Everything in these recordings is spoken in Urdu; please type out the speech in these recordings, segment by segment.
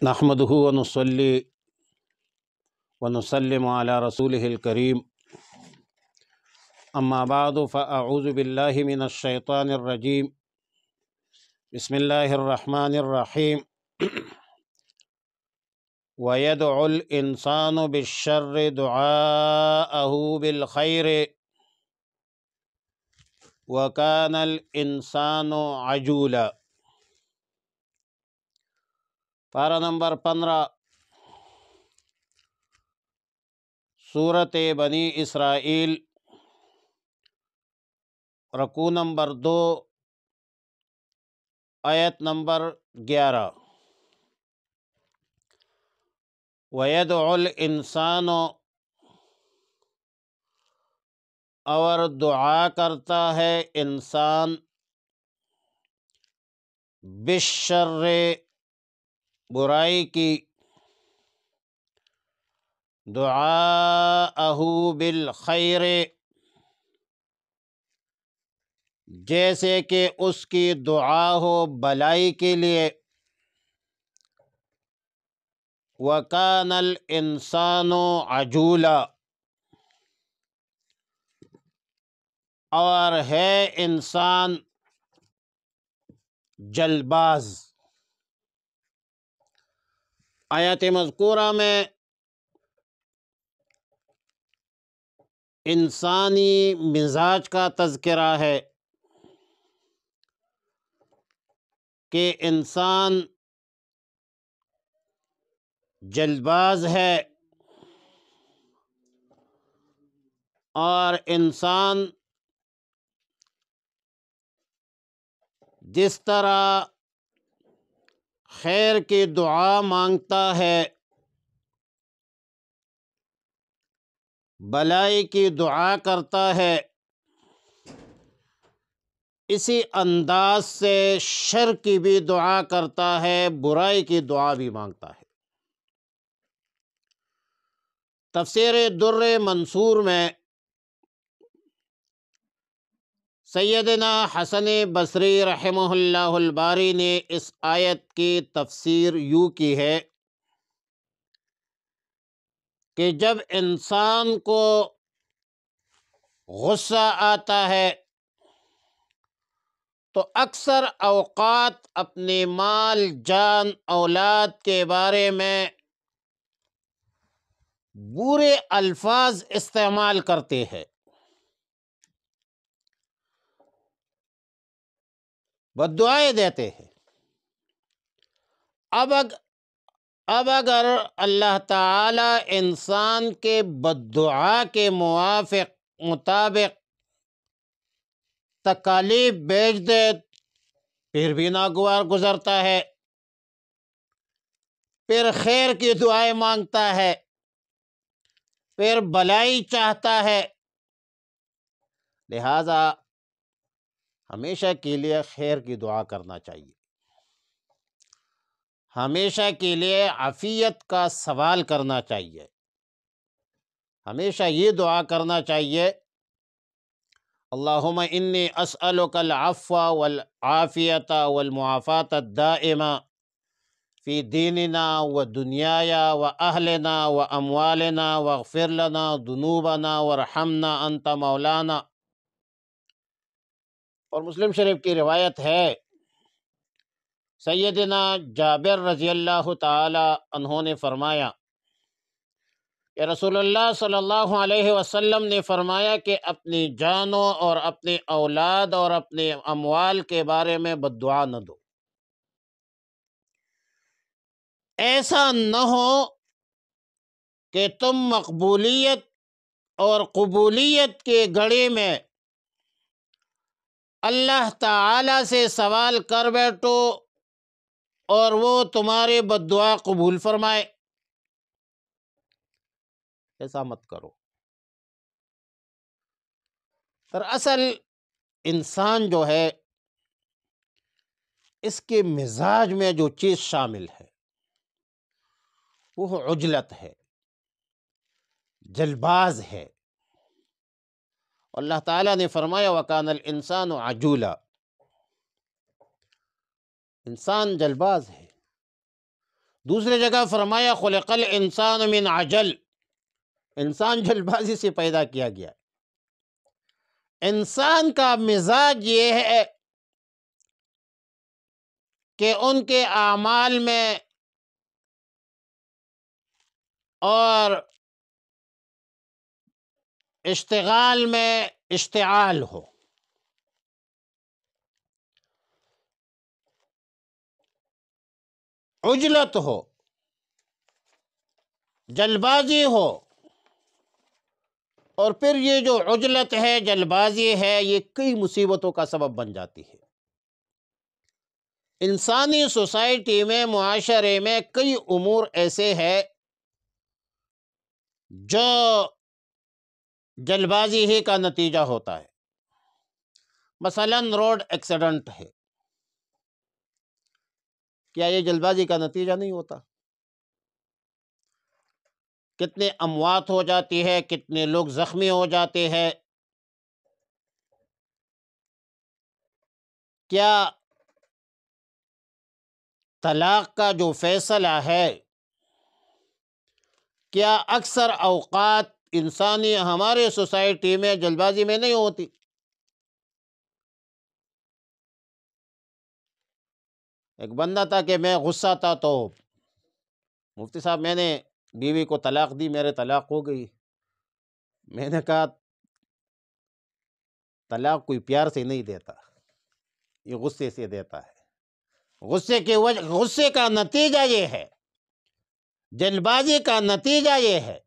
نحمده ونصلي ونسلم على رسوله الكريم اما بعد فاعوذ بالله من الشيطان الرجيم بسم الله الرحمن الرحيم ويدعو الإنسان بالشر دعاءه بالخير وكان الإنسان عجولا۔ پارہ نمبر 15 سورۃ بنی اسرائیل، رکوع نمبر 2، آیت نمبر 11۔ وَيَدْعُ الْإِنسَانُ، اور دعا کرتا ہے انسان، بالشر، برائی کی، دعاءہ بالخیر، جیسے کہ اس کی دعا ہو بلائی کے لیے۔ وَكَانَ الْإِنسَانُ عَجُولًا، اور ہے انسان جلد باز۔ آیت مذکورہ میں انسانی مزاج کا تذکرہ ہے کہ انسان جلد باز ہے، اور انسان جس طرح خیر کی دعا مانگتا ہے، بلائی کی دعا کرتا ہے، اسی انداز سے شر کی بھی دعا کرتا ہے، برائی کی دعا بھی مانگتا ہے۔ تفسیر در منصور میں سیدنا حسن بصری رحمہ اللہ الباری نے اس آیت کی تفسیر یوں کی ہے کہ جب انسان کو غصہ آتا ہے تو اکثر اوقات اپنے مال، جان، اولاد کے بارے میں برے الفاظ استعمال کرتے ہیں، بد دعائیں دیتے ہیں۔ اب اگر اللہ تعالی انسان کے بد دعا کے مطابق تکالیف بھیج دے، پھر بھی ناگوار گزرتا ہے، پھر خیر کی دعائیں مانگتا ہے، پھر بلائی چاہتا ہے۔ لہذا ہمیشہ کے لیے خیر کی دعا کرنا چاہیے، ہمیشہ کے لیے عافیت کا سوال کرنا چاہیے، ہمیشہ یہ دعا کرنا چاہیے، اللہم انی اسألک العفو والعافیت والمعافاة الدائمہ فی دیننا و دنیایا و اہلنا و اموالنا واغفر لنا ذنوبنا وارحمنا انت مولانا۔ اور مسلم شریف کی روایت ہے، سیدنا جابر رضی اللہ تعالی عنہ نے فرمایا کہ رسول اللہ صلی اللہ علیہ وسلم نے فرمایا کہ اپنی جانوں اور اپنے اولاد اور اپنے اموال کے بارے میں بد دعا نہ دو۔ ایسا نہ ہو کہ تم مقبولیت اور قبولیت کے گھڑی میں اللہ تعالی سے سوال کر بیٹھو اور وہ تمہاری بد دعا قبول فرمائے۔ ایسا مت کرو۔ دراصل انسان جو ہے، اس کے مزاج میں جو چیز شامل ہے وہ عجلت ہے، جلباز ہے۔ اللہ تعالیٰ نے فرمایا وَكَانَ الْإِنسَانُ عَجُولًا، انسان جلباز ہے، دوسری جگہ فرمایا خلق الانسان من عجل، انسان جلد بازی سے پیدا کیا گیا۔ انسان کا مزاج یہ ہے کہ ان کے اعمال میں اور اشتغال میں اشتعال ہو، عجلت ہو، جلد بازی ہو، اور پھر یہ جو عجلت ہے، جلد بازی ہے، یہ کئی مصیبتوں کا سبب بن جاتی ہے۔ انسانی سوسائٹی میں، معاشرے میں کئی امور ایسے ہیں جو جلد بازی ہی کا نتیجہ ہوتا ہے۔ مثلا روڈ ایکسیڈنٹ ہے، کیا یہ جلد بازی کا نتیجہ نہیں ہوتا؟ کتنے اموات ہو جاتی ہے، کتنے لوگ زخمی ہو جاتے ہیں۔ کیا طلاق کا جو فیصلہ ہے، کیا اکثر اوقات انسانی ہمارے سوسائٹی میں جلد بازی میں نہیں ہوتی؟ ایک بندہ تھا کہ میں غصہ تھا تو مفتی صاحب میں نے بیوی کو طلاق دی، میرے طلاق ہو گئی۔ میں نے کہا طلاق کوئی پیار سے نہیں دیتا، یہ غصے سے دیتا ہے۔ غصے کا نتیجہ یہ ہے، جلد بازی کا نتیجہ یہ ہے،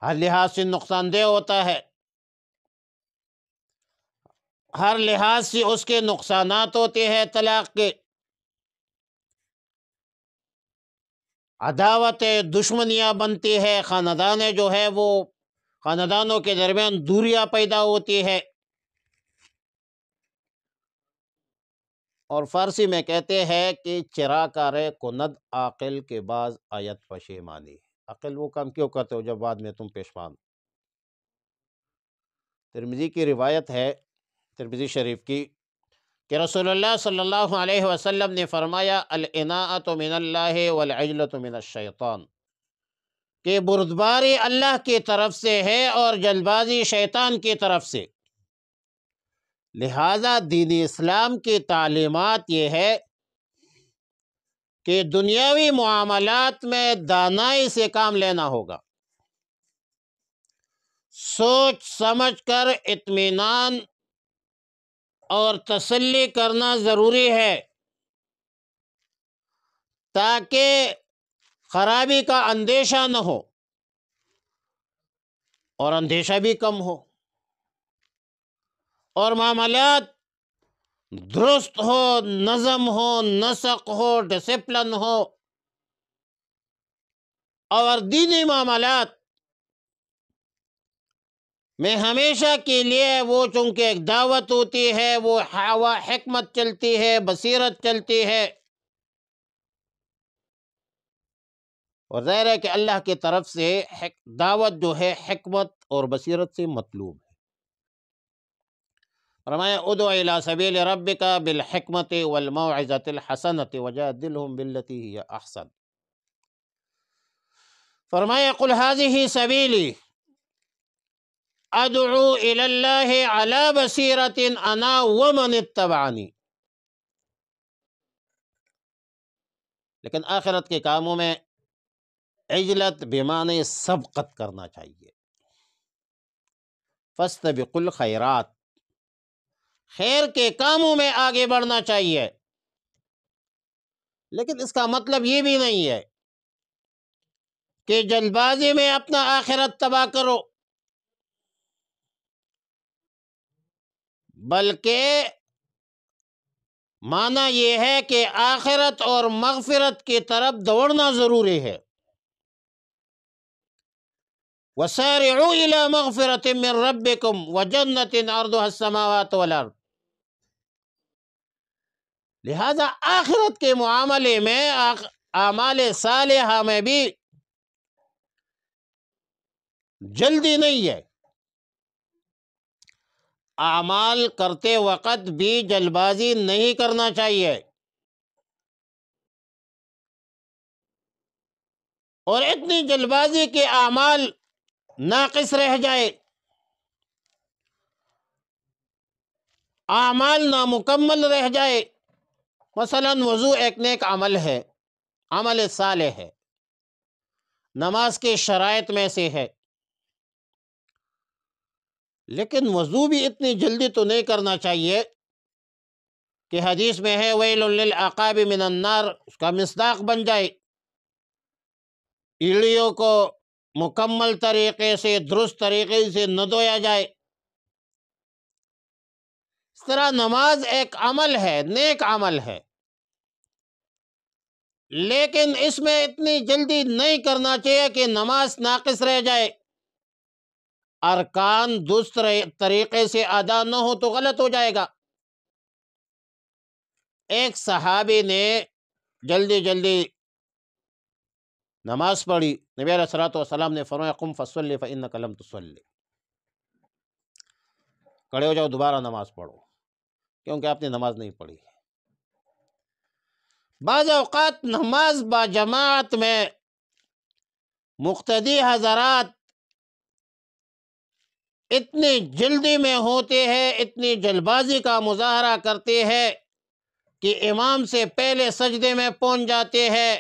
ہر لحاظ سے نقصان دہ ہوتا ہے، ہر لحاظ سے اس کے نقصانات ہوتے ہیں۔ طلاق کے عداوتیں، دشمنیاں بنتی ہے، خاندانیں جو ہے وہ خاندانوں کے درمیان دوریاں پیدا ہوتی ہے۔ اور فارسی میں کہتے ہیں کہ چرا کارے کند عاقل کے بعض آیت پشیمانی، عقل وہ کام کیوں کرتے ہو جب بعد میں تم پیشمان۔ ترمذی کی روایت ہے، ترمذی شریف کی، کہ رسول اللہ صلی اللہ علیہ وسلم نے فرمایا الاناءۃ من اللہ والعجلۃ من الشیطان، کہ بردباری اللہ کی طرف سے ہے اور جلد بازی شیطان کی طرف سے۔ لہذا دین اسلام کی تعلیمات یہ ہے کہ دنیاوی معاملات میں دانائی سے کام لینا ہوگا، سوچ سمجھ کر اطمینان اور تسلی کرنا ضروری ہے تاکہ خرابی کا اندیشہ نہ ہو اور اندیشہ بھی کم ہو، اور معاملات درست ہو، نظم ہو، نسق ہو، ڈسپلن ہو، اور دینی معاملات میں ہمیشہ کے لیے وہ چونکہ ایک دعوت ہوتی ہے، وہ حکمت چلتی ہے، بصیرت چلتی ہے، اور ظاہر ہے کہ اللہ کی طرف سے دعوت جو ہے حکمت اور بصیرت سے مطلوب ہے۔ فرمایا ادع الی سبیل ربک بالحکمت والموعظۃ الحسنۃ وجادلہم باللتی ہی احسن۔ فرمایا قل ھذہ سبیلی ادعو الی اللہ علی بصیرۃ انا ومن اتبعنی۔ لیکن آخرت کے کاموں میں عجلت بمعنی سبقت کرنا چاہیے، فاستبقوا الخیرات، خیر کے کاموں میں آگے بڑھنا چاہیے۔ لیکن اس کا مطلب یہ بھی نہیں ہے کہ جلد بازی میں اپنا آخرت تباہ کرو، بلکہ معنی یہ ہے کہ آخرت اور مغفرت کی طرف دوڑنا ضروری ہے۔ وَسَارِعُوا إِلَى مَغْفِرَةٍ مِّن رَبِّكُمْ وَجَنَّةٍ عَرْضُهَا السَّمَاوَاتُ وَالْأَرْضُ۔ لہذا آخرت کے معاملے میں، اعمال صالحہ میں بھی جلدی نہیں ہے، اعمال کرتے وقت بھی جلد بازی نہیں کرنا چاہیے۔ اور اتنی جلد بازی کے اعمال ناقص رہ جائے، اعمال نامکمل رہ جائے۔ مثلا وضو ایک نیک عمل ہے، عمل صالح ہے، نماز کے شرائط میں سے ہے، لیکن وضو بھی اتنی جلدی تو نہیں کرنا چاہیے کہ حدیث میں ہے ویل للعقاب من النار، اس کا مصداق بن جائے، ایڑیوں کو مکمل طریقے سے درست طریقے سے نہ دھویا جائے۔ اس طرح نماز ایک عمل ہے، نیک عمل ہے، لیکن اس میں اتنی جلدی نہیں کرنا چاہیے کہ نماز ناقص رہ جائے، ارکان درست طریقے سے ادا نہ ہو تو غلط ہو جائے گا۔ ایک صحابی نے جلدی جلدی نماز پڑھی، نبی علیہ الصلوۃ والسلام نے فرمایا قم فصلی فإنک لم تصلی، کھڑے ہو جاؤ، دوبارہ نماز پڑھو، کیونکہ آپ نے نماز نہیں پڑھی۔ بعض اوقات نماز با جماعت میں مقتدی حضرات اتنی جلدی میں ہوتے ہیں، اتنی جلد بازی کا مظاہرہ کرتے ہیں کہ امام سے پہلے سجدے میں پہنچ جاتے ہیں،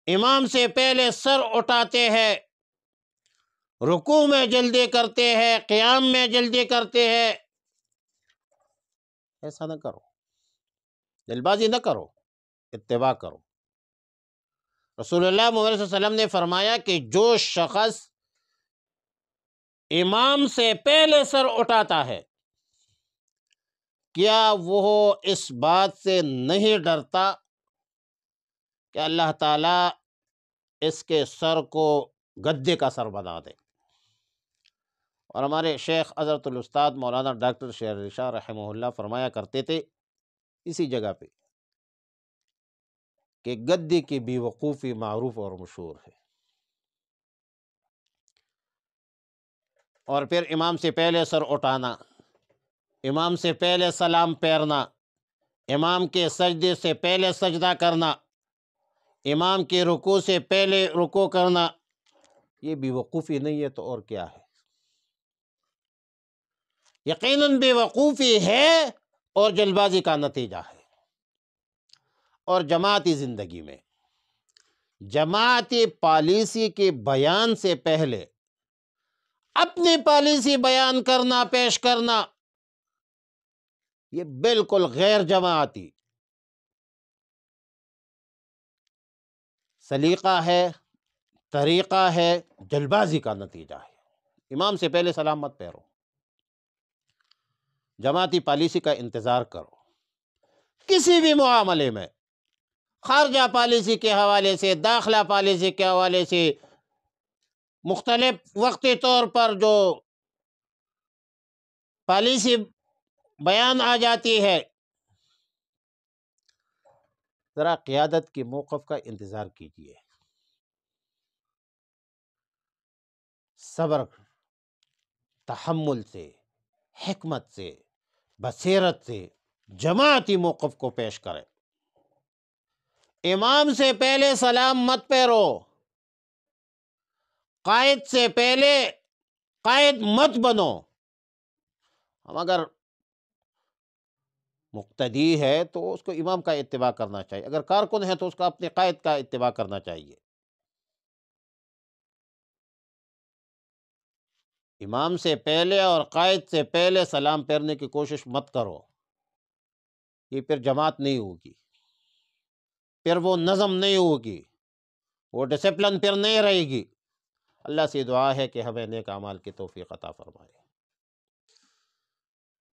امام سے پہلے سر اٹھاتے ہیں، رکوع میں جلدی کرتے ہیں، قیام میں جلدی کرتے ہیں۔ ایسا نہ کرو، جلد بازی نہ کرو، اتباع کرو۔ رسول اللہ محمد صلی اللہ علیہ وسلم نے فرمایا کہ جو شخص امام سے پہلے سر اٹھاتا ہے، کیا وہ اس بات سے نہیں ڈرتا کہ اللہ تعالیٰ اس کے سر کو گدے کا سر بنا دے؟ اور ہمارے شیخ حضرت الاستاذ مولانا ڈاکٹر شیر علی شاہ رحمہ اللہ فرمایا کرتے تھے اسی جگہ پہ کہ گدے کی بے وقوفی معروف اور مشہور ہے، اور پھر امام سے پہلے سر اٹھانا، امام سے پہلے سلام پھیرنا، امام کے سجدے سے پہلے سجدہ کرنا، امام کے رکوع سے پہلے رکوع کرنا، یہ بے وقوفی نہیں ہے تو اور کیا ہے؟ یقیناً بے وقوفی ہے اور جلد بازی کا نتیجہ ہے۔ اور جماعتی زندگی میں جماعتی پالیسی کے بیان سے پہلے اپنی پالیسی بیان کرنا، پیش کرنا، یہ بالکل غیر جماعتی سلیقہ ہے، طریقہ ہے، جلد بازی کا نتیجہ ہے۔ امام سے پہلے سلام مت پھیرو، جماعتی پالیسی کا انتظار کرو۔ کسی بھی معاملے میں، خارجہ پالیسی کے حوالے سے، داخلہ پالیسی کے حوالے سے، مختلف وقتی طور پر جو پالیسی بیان آ جاتی ہے، ذرا قیادت کے موقف کا انتظار کیجیے، صبر، تحمل سے، حکمت سے، بصیرت سے جماعتی موقف کو پیش کریں۔ امام سے پہلے سلام مت پھیرو، قائد سے پہلے قائد مت بنو۔ ہم اگر مقتدی ہے تو اس کو امام کا اتباع کرنا چاہیے، اگر کارکن ہے تو اس کو اپنے قائد کا اتباع کرنا چاہیے۔ امام سے پہلے اور قائد سے پہلے سلام پھیرنے کی کوشش مت کرو، یہ پھر جماعت نہیں ہوگی، پھر وہ نظم نہیں ہوگی، وہ ڈسپلن پھر نہیں رہے گی۔ اللہ سے دعا ہے کہ ہمیں نیک اعمال کی توفیق عطا فرمائے۔